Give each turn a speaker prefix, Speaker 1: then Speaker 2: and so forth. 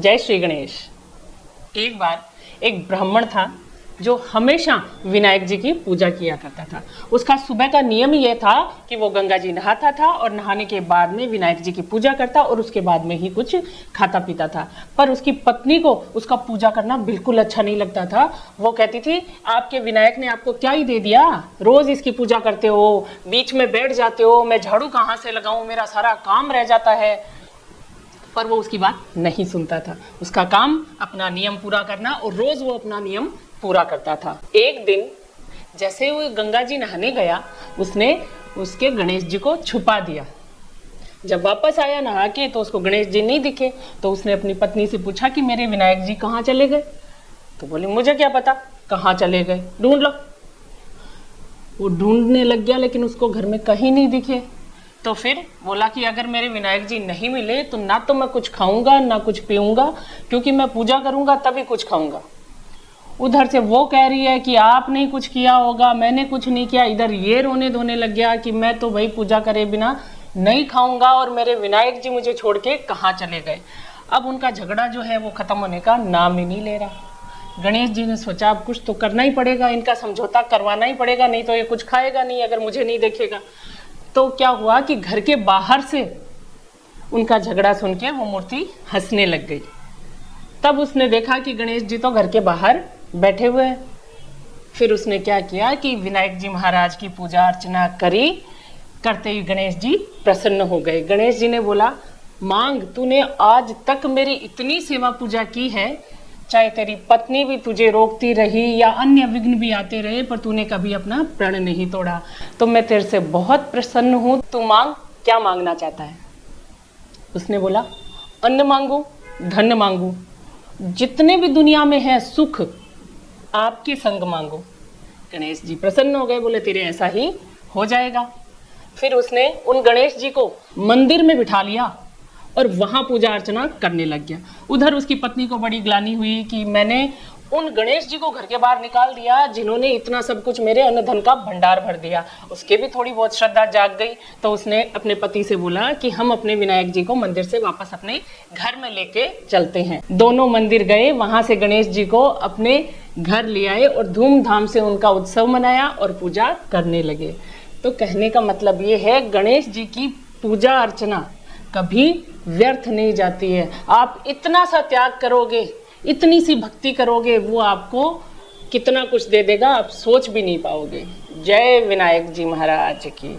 Speaker 1: जय श्री गणेश। एक बार एक ब्राह्मण था जो हमेशा विनायक जी की पूजा किया करता था। उसका सुबह का नियम ये था कि वो गंगा जी नहाता था और नहाने के बाद में विनायक जी की पूजा करता और उसके बाद में ही कुछ खाता पीता था। पर उसकी पत्नी को उसका पूजा करना बिल्कुल अच्छा नहीं लगता था। वो कहती थी, आपके विनायक ने आपको क्या ही दे दिया, रोज इसकी पूजा करते हो, बीच में बैठ जाते हो, मैं झाड़ू कहाँ से लगाऊं, मेरा सारा काम रह जाता है। पर वो उसकी बात नहीं सुनता था। उसका काम अपना नियम पूरा करना और रोज वो अपना नियम पूरा करता था। एक दिन जैसे वो गंगा जी नहाने गया, उसने उसके गणेश जी को छुपा दिया। जब वापस आया नहा के तो उसको गणेश जी नहीं दिखे। तो उसने अपनी पत्नी से पूछा कि मेरे विनायक जी कहाँ चले गए। तो बोले, मुझे क्या पता कहाँ चले गए, ढूंढ लो। वो ढूंढने लग गया लेकिन उसको घर में कहीं नहीं दिखे। तो फिर बोला कि अगर मेरे विनायक जी नहीं मिले तो ना तो मैं कुछ खाऊंगा ना कुछ पीऊंगा, क्योंकि मैं पूजा करूंगा तभी कुछ खाऊंगा। उधर से वो कह रही है कि आपने कुछ किया होगा, मैंने कुछ नहीं किया। इधर ये रोने धोने लग गया कि मैं तो भाई पूजा करे बिना नहीं खाऊंगा और मेरे विनायक जी मुझे छोड़ के कहाँ चले गए। अब उनका झगड़ा जो है वो खत्म होने का नाम ही नहीं ले रहा। गणेश जी ने सोचा अब कुछ तो करना ही पड़ेगा, इनका समझौता करवाना ही पड़ेगा, नहीं तो ये कुछ खाएगा नहीं अगर मुझे नहीं देखेगा। तो क्या हुआ कि घर के बाहर से उनका झगड़ा सुन के वो मूर्ति हंसने लग गई। तब उसने देखा कि गणेश जी तो घर के बाहर बैठे हुए हैं। फिर उसने क्या किया कि विनायक जी महाराज की पूजा अर्चना करी। करते ही गणेश जी प्रसन्न हो गए। गणेश जी ने बोला, मांग, तूने आज तक मेरी इतनी सेवा पूजा की है, चाहे तेरी पत्नी भी तुझे रोकती रही या अन्य विघ्न भी आते रहे, पर तूने कभी अपना प्रण नहीं तोड़ा। तो मैं तेरे से बहुत प्रसन्न हूँ। तू मांग, क्या मांगना चाहता है। उसने बोला, अन्न मांगू, धन मांगू, जितने भी दुनिया में है सुख आपके संग मांगो। गणेश जी प्रसन्न हो गए, बोले तेरे ऐसा ही हो जाएगा। फिर उसने उन गणेश जी को मंदिर में बिठा लिया और वहां पूजा अर्चना करने लग गया। उधर उसकी पत्नी को बड़ी ग्लानि हुई कि मैंने उन गणेश जी को घर के बाहर निकाल दिया जिन्होंने इतना सब कुछ मेरे अन्न धन का भंडार भर दिया। उसके भी थोड़ी बहुत श्रद्धा जाग गई। तो उसने अपने पति से बोला कि हम अपने विनायक जी को मंदिर से वापस अपने घर में लेके चलते हैं। दोनों मंदिर गए, वहां से गणेश जी को अपने घर ले आए और धूमधाम से उनका उत्सव मनाया और पूजा करने लगे। तो कहने का मतलब ये है, गणेश जी की पूजा अर्चना कभी व्यर्थ नहीं जाती है। आप इतना सा त्याग करोगे, इतनी सी भक्ति करोगे, वो आपको कितना कुछ दे देगा आप सोच भी नहीं पाओगे। जय विनायक जी महाराज की।